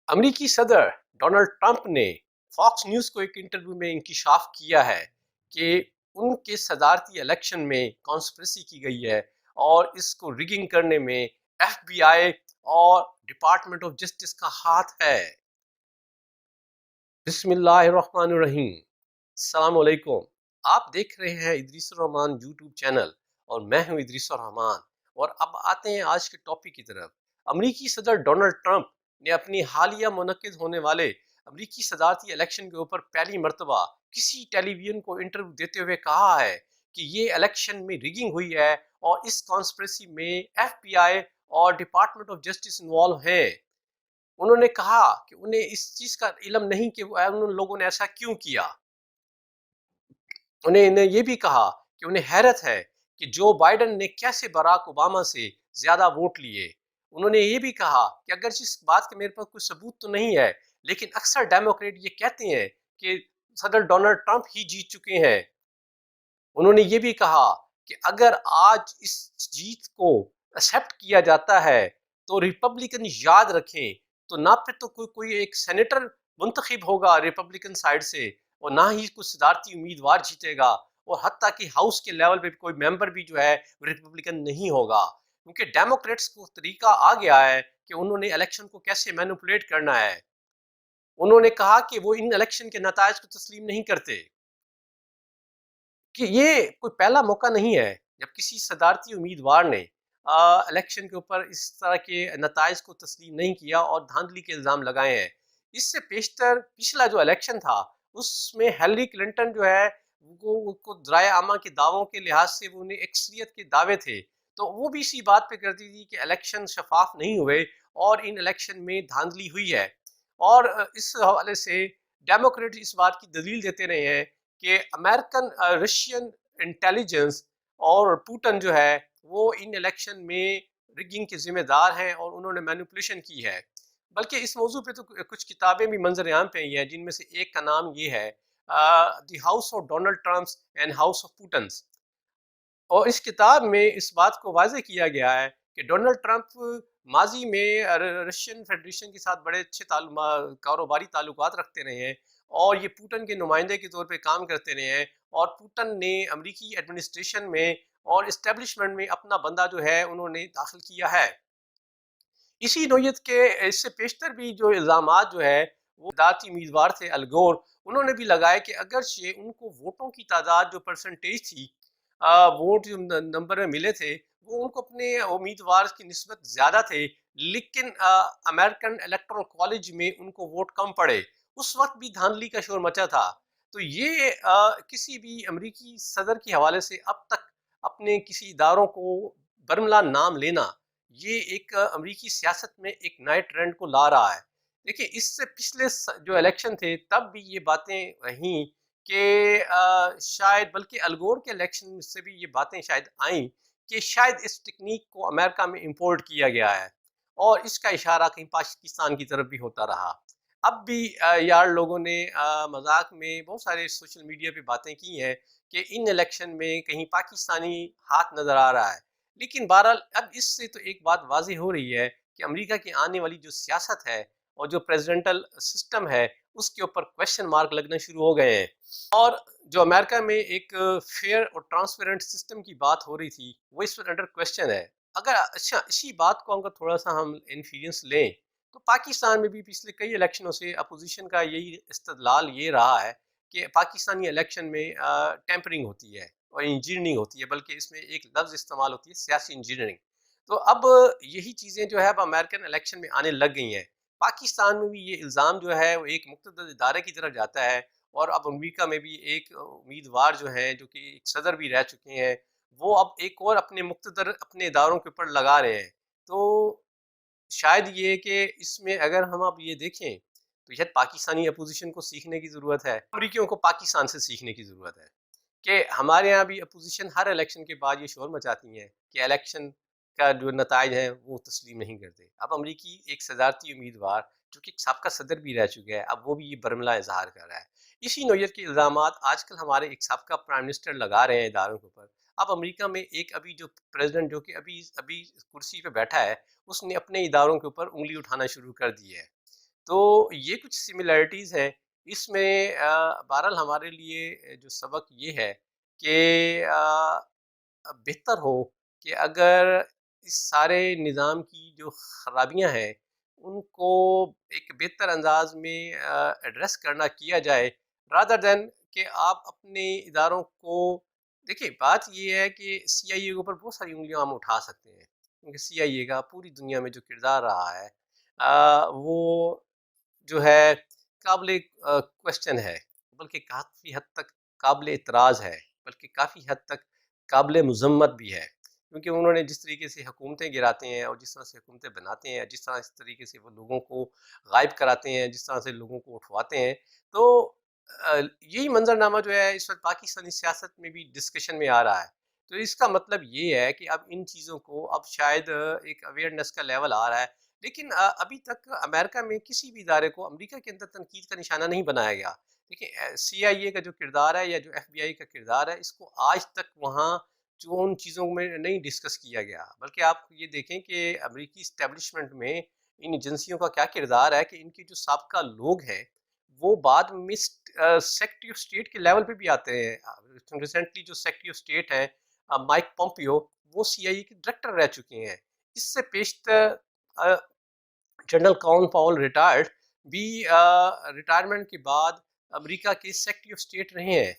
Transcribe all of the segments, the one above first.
अमरीकी सदर Donald Trump ने फॉक्स न्यूज़ को एक इंटरव्यू में इंकिशाफ किया है कि उनके सदारती इलेक्शन में कॉन्स्पिरेसी की गई है और इसको रिगिंग करने में एफबीआई और डिपार्टमेंट ऑफ जस्टिस का हाथ है। बिस्मिल्लाहिर्रहमानिर्रहीम। अस्सलाम वालेकुम। आप देख रहे हैं इदरीस रहमान यूट्यूब चैनल और मैं हूं इदरीस रहमान। और अब आते हैं आज के टॉपिक की तरफ। अमरीकी सदर डोनाल्ड ट्रंप ने अपनी हालिया मुनक्किद होने वाले अमरीकी सदारती इलेक्शन के ऊपर पहली मर्तबा किसी टेलीविजन को इंटरव्यू देते हुए कहा है कि ये इलेक्शन में रिगिंग हुई है और इस कॉन्स्पिरेसी में एफबीआई और डिपार्टमेंट ऑफ जस्टिस इन्वॉल्व हैं। उन्होंने कहा कि उन्हें इस चीज का इल्म नहीं कि उन लोगों ने ऐसा क्यों किया। उन्हें ये भी कहा कि उन्हें हैरत है कि जो बाइडेन ने कैसे बराक ओबामा से ज्यादा वोट लिए। उन्होंने ये भी कहा कि अगर इस बात के मेरे पास कोई सबूत तो नहीं है, लेकिन अक्सर डेमोक्रेट ये कहते हैं कि सदर डोनाल्ड ट्रंप ही जीत चुके हैं। उन्होंने ये भी कहा कि अगर आज इस जीत को एक्सेप्ट किया जाता है तो रिपब्लिकन याद रखें, तो ना फिर तो कोई कोई एक सेनेटर मुंतखब होगा रिपब्लिकन साइड से, और ना ही कोई सदारती उम्मीदवार जीतेगा, और हत्ता कि हाउस के लेवल पे कोई मेंबर भी जो है रिपब्लिकन नहीं होगा, क्योंकि डेमोक्रेट्स को तरीका आ गया है कि उन्होंने इलेक्शन को कैसे मैनिपुलेट करना है। उन्होंने कहा कि वो इन इलेक्शन के नतायज को तस्लीम नहीं करते, कि ये कोई पहला मौका नहीं है जब किसी सदारती उम्मीदवार ने इलेक्शन के ऊपर इस तरह के नताइज को तस्लीम नहीं किया और धांधली के इल्ज़ाम लगाए हैं। इससे पेशतर पिछला जो इलेक्शन था उसमें हेलरी क्लिंटन जो है वो उनको ज़राए आमा के दावों के लिहाज से वो उन्हें अक्सरियत के दावे थे, तो वो भी इसी बात पे करती थी कि इलेक्शन शफाफ नहीं हुए और इन इलेक्शन में धांधली हुई है। और इस हवाले से डेमोक्रेट इस बात की दलील देते रहे हैं कि अमेरिकन रशियन इंटेलिजेंस और पुतिन जो है वो इन इलेक्शन में रिगिंग के जिम्मेदार हैं और उन्होंने मैनिपुलेशन की है। बल्कि इस मौजू पे तो कुछ किताबें भी मंजर आम पे आई हैं, जिनमें से एक का नाम ये है the house of Donald Trump and house of Putins. और इस किताब में इस बात को वाज़ेह किया गया है कि डोनाल्ड ट्रंप माजी में रशियन फेडरेशन के साथ बड़े अच्छे कारोबारी ताल्लुकात रखते रहे हैं और ये पुतिन के नुमाइंदे के तौर पे काम करते रहे हैं, और पुतिन ने अमेरिकी एडमिनिस्ट्रेशन में और इस्टेब्लिशमेंट में अपना बंदा जो है उन्होंने दाखिल किया है। इसी नोयत के इससे पेशतर भी जो इल्ज़ामात जो है वो दाती उम्मीदवार थे अल गोर, उन्होंने भी लगाया कि अगर ये उनको वोटों की तादाद जो परसेंटेज थी, वोट जो नंबर में मिले थे वो उनको अपने उम्मीदवार की निस्बत ज़्यादा थे, लेकिन अमेरिकन इलेक्टोरल कॉलेज में उनको वोट कम पड़े। उस वक्त भी धांधली का शोर मचा था। तो ये किसी भी अमरीकी सदर के हवाले से अब तक अपने किसी इदारों को बरमला नाम लेना, ये एक अमरीकी सियासत में एक नए ट्रेंड को ला रहा है। देखिए, इससे पिछले जो इलेक्शन थे तब भी ये बातें रहीं कि शायद बल्कि अलगोर के इलेक्शन से भी ये बातें शायद आई कि शायद इस टेक्निक को अमेरिका में इंपोर्ट किया गया है, और इसका इशारा कहीं पाकिस्तान की तरफ भी होता रहा। अब भी यार लोगों ने मजाक में बहुत सारे सोशल मीडिया पे बातें की हैं कि इन इलेक्शन में कहीं पाकिस्तानी हाथ नज़र आ रहा है। लेकिन बहरहाल अब इससे तो एक बात वाज़ेह हो रही है कि अमेरिका की आने वाली जो सियासत है और जो प्रेसिडेंटल सिस्टम है उसके ऊपर क्वेश्चन मार्क लगने शुरू हो गए हैं। और जो अमेरिका में एक फेयर और ट्रांसपेरेंट सिस्टम की बात हो रही थी वो इस पर अंडर क्वेश्चन है। अगर अच्छा इसी बात को अगर थोड़ा सा हम इन्फ्लुएंस लें, तो पाकिस्तान में भी पिछले कई इलेक्शनों से अपोजिशन का यही इस्तदलाल ये रहा है कि पाकिस्तानी इलेक्शन में टेम्परिंग होती है और इंजीनियरिंग होती है, बल्कि इसमें एक लफ्ज़ इस्तेमाल होती है सियासी इंजीनियरिंग। तो अब यही चीज़ें जो है अब अमेरिकन इलेक्शन में आने लग गई हैं। पाकिस्तान में भी ये इल्ज़ाम जो है वो एक मुक़तदर इदारे की तरफ जाता है, और अब अमेरिका में भी एक उम्मीदवार जो हैं जो कि एक सदर भी रह चुके हैं, वो अब एक और अपने मुक़तदर अपने इदारों के ऊपर लगा रहे हैं। तो शायद ये कि इसमें अगर हम अब ये देखें तो शायद पाकिस्तानी अपोजिशन को सीखने की ज़रूरत है, अमरीकियों को पाकिस्तान से सीखने की ज़रूरत है कि हमारे यहाँ भी अपोजिशन हर इलेक्शन के बाद ये शोर मचाती है कि इलेक्शन का जो नताइज है वो तस्लीम नहीं करते। अब अमरीकी एक सदारती उम्मीदवार जो कि सबका सदर भी रह चुका है, अब वो भी ये बरमला इजहार कर रहा है। इसी नौयत के इल्ज़ाम आजकल हमारे एक सबका प्राइम मिनिस्टर लगा रहे हैं इदारों के ऊपर। अब अमेरिका में एक अभी जो प्रेसिडेंट जो कि अभी अभी कुर्सी पे बैठा है, उसने अपने इदारों के ऊपर उंगली उठाना शुरू कर दी है। تو یہ کچھ سملیرٹیز ہیں اس میں۔ بہرحال ہمارے لیے جو سبق یہ ہے کہ بہتر ہو کہ اگر اس سارے نظام کی جو خرابیاں ہیں ان کو ایک بہتر انداز میں ایڈریس کرنا کیا جائے، رادر دین کہ آپ اپنے اداروں کو دیکھیں۔ بات یہ ہے کہ سی آئی اے کے اوپر بہت ساری انگلیاں ہم اٹھا سکتے ہیں، کیونکہ سی آئی اے کا پوری دنیا میں جو کردار رہا ہے وہ جو ہے قابل کوشچن ہے، بلکہ کافی حد تک قابل اعتراض ہے، بلکہ کافی حد تک قابل مذمت بھی ہے، کیونکہ انہوں نے جس طریقے سے حکومتیں گراتے ہیں اور جس طرح سے حکومتیں بناتے ہیں، جس طرح اس طریقے سے وہ لوگوں کو غائب کراتے ہیں، جس طرح سے لوگوں کو اٹھواتے ہیں، تو یہی منظرنامہ جو ہے اس وقت پاکستانی سیاست میں بھی ڈسکشن میں آ رہا ہے۔ تو اس کا مطلب یہ ہے کہ اب ان چیزوں کو اب شاید ایک اویئرنیس کا لیول آ رہا ہے، لیکن ابھی تک امریکہ میں کسی بھی ادارے کو امریکہ کے اندر تنقید کا نشانہ نہیں بنایا گیا۔ دیکھیں سی آئی اے کا جو کردار ہے یا جو ایف بی آئی کا کردار ہے، اس کو آج تک وہاں جو ان چیزوں میں نہیں ڈسکس کیا گیا، بلکہ آپ یہ دیکھیں کہ امریکی اسٹیبلشمنٹ میں ان ایجنسیوں کا کیا کردار ہے کہ ان کے جو سابقہ لوگ ہیں وہ بعد میں سیکرٹری آف اسٹیٹ کے لیول پہ بھی آتے ہیں۔ ریسنٹلی جو سیکرٹری آف اسٹیٹ ہیں مائک پومپیو، وہ سی آئی اے کے ڈائریکٹر رہ چکے ہیں۔ اس سے پیشتر جنرل کون پاول ریٹائرڈ بھی ریٹائرمنٹ کے بعد امریکہ کے سیکرٹری آف اسٹیٹ رہے ہیں۔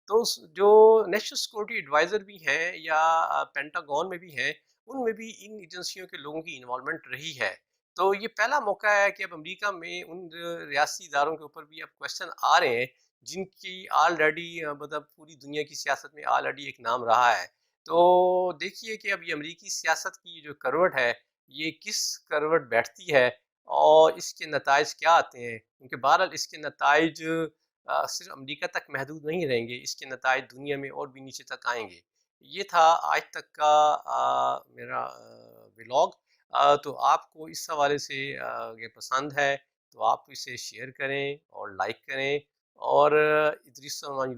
تو جو نیشنل سیکورٹی ایڈوائزر بھی ہیں یا پینٹاگون میں بھی ہیں، ان میں بھی ان ایجنسیوں کے لوگوں کی انوالومنٹ رہی ہے۔ تو یہ پہلا موقع ہے کہ اب امریکہ میں ان ریاستی اداروں کے اوپر بھی اب کوشچن آ رہے ہیں جن کی آلریڈی مطلب پوری دنیا کی سیاست میں آلریڈی ایک نام رہا ہے۔ تو دیکھیے کہ اب یہ امریکی سیاست کی جو کروٹ ہے یہ کس کروٹ بیٹھتی ہے اور اس کے نتائج کیا آتے ہیں، کیونکہ بہرحال اس کے نتائج صرف امریکہ تک محدود نہیں رہیں گے، اس کے نتائج دنیا میں اور بھی نیچے تک آئیں گے۔ یہ تھا آج تک کا میرا ولاگ۔ تو آپ کو اس حوالے سے یہ پسند ہے تو آپ اسے شیئر کریں اور لائک کریں، اور ادریس الرحمان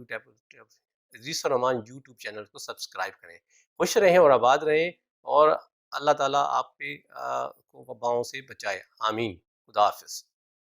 یوٹیوب چینل کو سبسکرائب کریں۔ خوش رہیں اور آباد رہیں، اور اللہ تعالیٰ آپ پہ کو وباؤں سے بچائے، آمین۔ خدا حافظ۔